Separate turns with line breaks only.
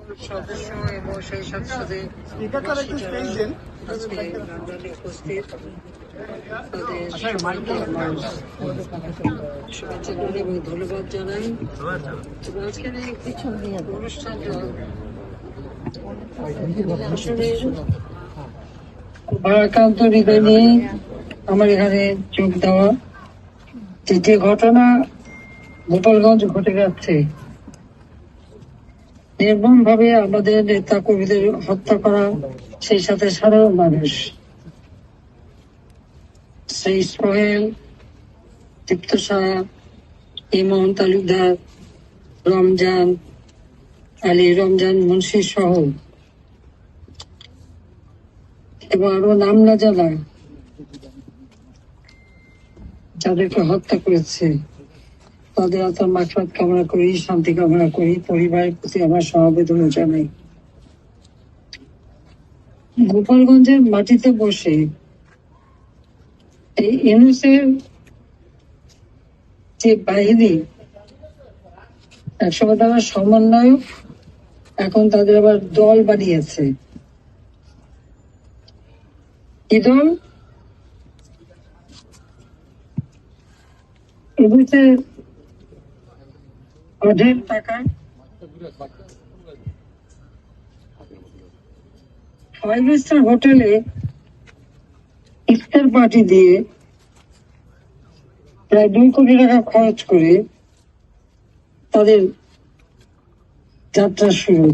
সদস্য এবং সেই সাথে সাথে আজকে লন্ডনে উপস্থিত তাদের সবাইকে আমার শুভেচ্ছা জানাই এবং ধন্যবাদ জানাই। আজকের এই অনুষ্ঠানটা আসলে ভারাক্রান্ত হৃদয় নিয়ে আমার এখানে যোগ দেওয়া। যে ঘটনা গোপালগঞ্জ ঘটে যাচ্ছে, নির্মম ভাবে আমাদের নেতা কর্মীদের হত্যা করা, সেই সাথে সাধারণ মানুষ, সেই সোহেল, দীপ্ত সাহা, ইমন তালুকদার, রমজান আলী, রমজান মুন্সি সহ এবং আরো নাম না জানা যাদেরকে হত্যা করেছে তাদের আত্মার মাগফিরাত কামনা করি, শান্তি কামনা করি। পরিবারের প্রতি আমার সমবেদনা জানাই। গোপালগঞ্জের মাটিতে বসে এই ইউনূসের যে বাহিনী, একসময় তারা সমন্বয়ক, এখন তাদের আবার দল বানিয়েছে। কি দল? ইউনূসের অঢেল টাকা ফাইভ স্টার হোটেলে ইফতার পার্টি দিয়ে প্রায় 2 কোটি টাকা খরচ করে তাদের যাত্রা শুরু।